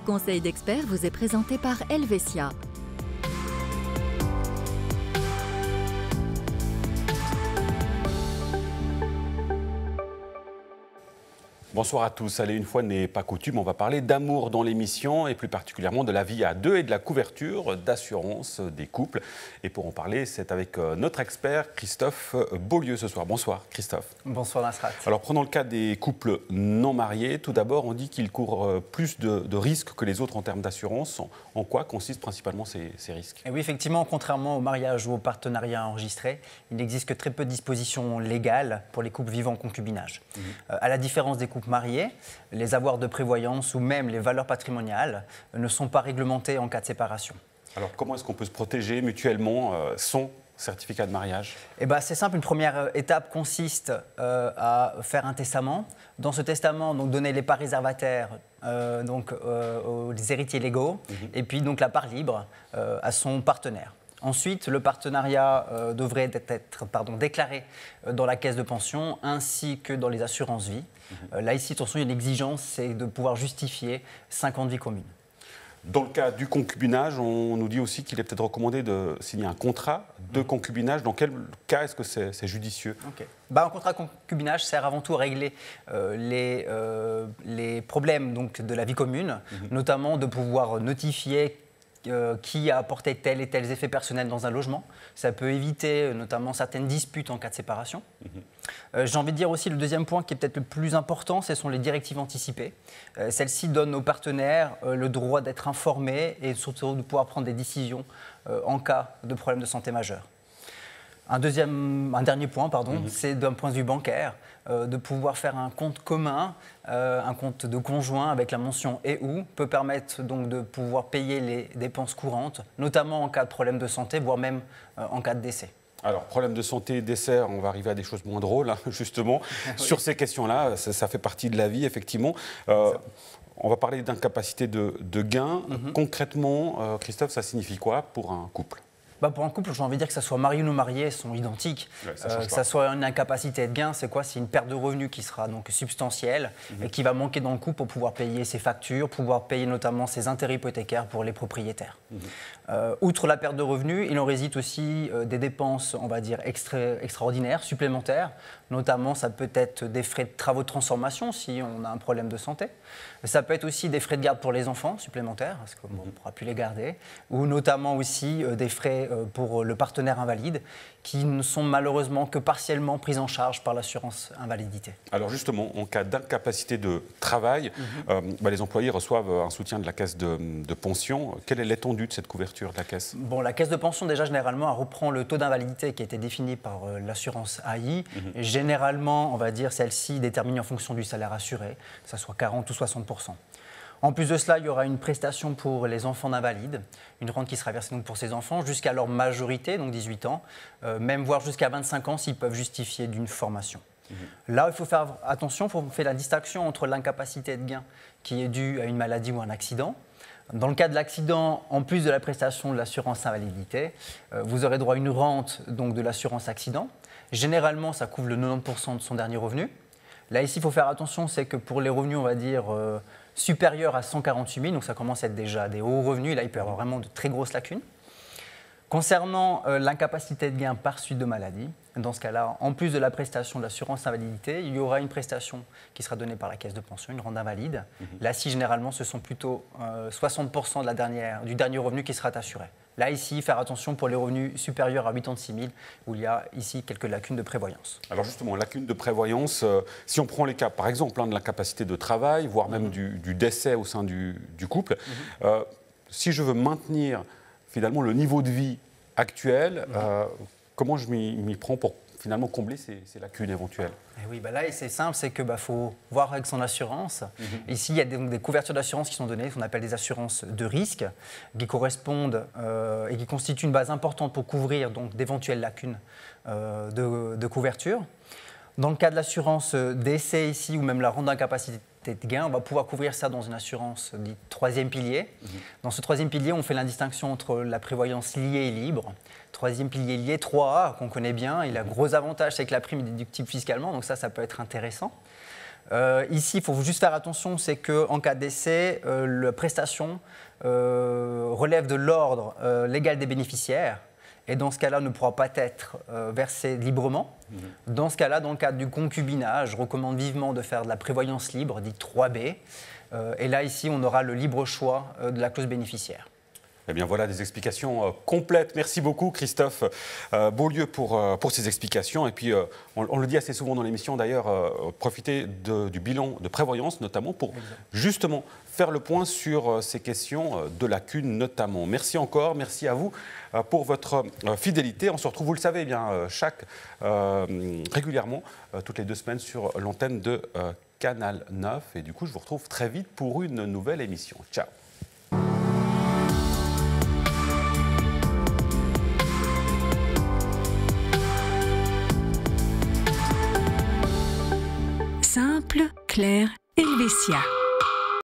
conseil d'expert vous est présenté par Helvetia. Bonsoir à tous. Allez, une fois n'est pas coutume, on va parler d'amour dans l'émission et plus particulièrement de la vie à deux et de la couverture d'assurance des couples. Et pour en parler, c'est avec notre expert Christophe Beaulieu ce soir. Bonsoir Christophe. Bonsoir Nasrat. Alors prenons le cas des couples non mariés. Tout d'abord, on dit qu'ils courent plus de risques que les autres en termes d'assurance. En quoi consistent principalement ces risques ? Et oui, effectivement, contrairement au mariage ou au partenariat enregistré, il n'existe que très peu de dispositions légales pour les couples vivant en concubinage. À la différence des couples mariés, les avoirs de prévoyance ou même les valeurs patrimoniales ne sont pas réglementés en cas de séparation. Alors comment est-ce qu'on peut se protéger mutuellement son certificat de mariage ? C'est simple, une première étape consiste à faire un testament. Dans ce testament, donc, donner les parts réservataires aux héritiers légaux et puis donc, la part libre à son partenaire. Ensuite, le partenariat devrait être déclaré dans la caisse de pension ainsi que dans les assurances vie. Là, ici, attention, il y a une exigence, c'est de pouvoir justifier 5 ans de vie commune. Dans le cas du concubinage, on nous dit aussi qu'il est peut-être recommandé de signer un contrat de concubinage. Dans quel cas est-ce que c'est judicieux ? Un contrat de concubinage sert avant tout à régler les problèmes donc, de la vie commune, notamment de pouvoir notifier qui a apporté tel et tel effet personnel dans un logement. Ça peut éviter notamment certaines disputes en cas de séparation. J'ai envie de dire aussi le deuxième point qui est peut-être le plus important, ce sont les directives anticipées. Celles-ci donnent aux partenaires le droit d'être informés et surtout de pouvoir prendre des décisions en cas de problème de santé majeur. Un dernier point, c'est d'un point de vue bancaire, de pouvoir faire un compte commun, un compte de conjoint avec la mention « et ou » peut permettre donc de pouvoir payer les dépenses courantes, notamment en cas de problème de santé, voire même en cas de décès. Alors, problème de santé, décès, on va arriver à des choses moins drôles, justement. Oui. Sur ces questions-là, ça fait partie de la vie, effectivement. On va parler d'incapacité de gain. Concrètement, Christophe, ça signifie quoi pour un couple ? Pour un couple, j'ai envie de dire que ça soit marié ou non marié, sont identiques. Ouais, que ça soit une incapacité de gain, c'est quoi ? C'est une perte de revenus qui sera donc substantielle et qui va manquer dans le couple pour pouvoir payer ses factures, pouvoir payer notamment ses intérêts hypothécaires pour les propriétaires. Outre la perte de revenus, il en résiste aussi des dépenses, on va dire, extraordinaires, supplémentaires. Notamment, ça peut être des frais de travaux de transformation si on a un problème de santé. Ça peut être aussi des frais de garde pour les enfants supplémentaires, parce qu'on ne pourra plus les garder. Ou notamment aussi des frais pour le partenaire invalide, qui ne sont malheureusement que partiellement pris en charge par l'assurance invalidité. Alors justement, en cas d'incapacité de travail, les employés reçoivent un soutien de la caisse de pension. Quelle est l'étendue de cette couverture de la caisse ? La caisse de pension, déjà, généralement, elle reprend le taux d'invalidité qui a été défini par l'assurance AI. Généralement, on va dire celle-ci déterminée en fonction du salaire assuré, que ce soit 40 ou 60%. En plus de cela, il y aura une prestation pour les enfants d'invalides, une rente qui sera versée donc pour ces enfants jusqu'à leur majorité, donc 18 ans, même voire jusqu'à 25 ans s'ils peuvent justifier d'une formation. Là, il faut faire attention, on fait la distinction entre l'incapacité de gain qui est due à une maladie ou un accident. Dans le cas de l'accident, en plus de la prestation de l'assurance invalidité, vous aurez droit à une rente donc, de l'assurance accident. Généralement, ça couvre le 90% de son dernier revenu. Là, ici, il faut faire attention, c'est que pour les revenus, on va dire, supérieurs à 148 000, donc ça commence à être déjà des hauts revenus, là, il peut y avoir vraiment de très grosses lacunes. Concernant l'incapacité de gain par suite de maladie, dans ce cas-là, en plus de la prestation de l'assurance invalidité, il y aura une prestation qui sera donnée par la caisse de pension, une rente invalide. Là, si généralement, ce sont plutôt 60% du dernier revenu qui sera assuré. Là, ici, faire attention pour les revenus supérieurs à 86 000, où il y a ici quelques lacunes de prévoyance. Alors justement, lacunes de prévoyance, si on prend les cas, par exemple, de l'incapacité de travail, voire même du décès au sein du couple, si je veux maintenir finalement le niveau de vie actuel, comment je m'y prends pour finalement combler ces lacunes éventuelles? Et oui, là, c'est simple, c'est qu'il faut voir avec son assurance. Ici, il y a des couvertures d'assurance qui sont données, qu'on appelle des assurances de risque, qui correspondent et qui constituent une base importante pour couvrir d'éventuelles lacunes de couverture. Dans le cas de l'assurance décès ici, ou même la rente d'incapacité de gain, on va pouvoir couvrir ça dans une assurance dite troisième pilier. Dans ce troisième pilier, on fait la distinction entre la prévoyance liée et libre. Troisième pilier lié, 3A, qu'on connaît bien. Il a gros avantage, c'est que la prime est déductible fiscalement, donc ça peut être intéressant. Ici, il faut juste faire attention, c'est qu'en cas de décès, la prestation relève de l'ordre légal des bénéficiaires. Et dans ce cas-là, ne pourra pas être versé librement. Dans ce cas-là, dans le cadre du concubinage, je recommande vivement de faire de la prévoyance libre, dite 3B. Et là, ici, on aura le libre choix de la clause bénéficiaire. Eh bien voilà des explications complètes. Merci beaucoup Christophe Beaulieu pour ces explications. Et puis on le dit assez souvent dans l'émission d'ailleurs, profitez du bilan de prévoyance notamment pour justement faire le point sur ces questions de lacunes notamment. Merci encore, merci à vous pour votre fidélité. On se retrouve, vous le savez, eh bien, régulièrement, toutes les 2 semaines sur l'antenne de Canal 9. Et du coup, je vous retrouve très vite pour une nouvelle émission. Ciao. Simple, clair, Helvetia.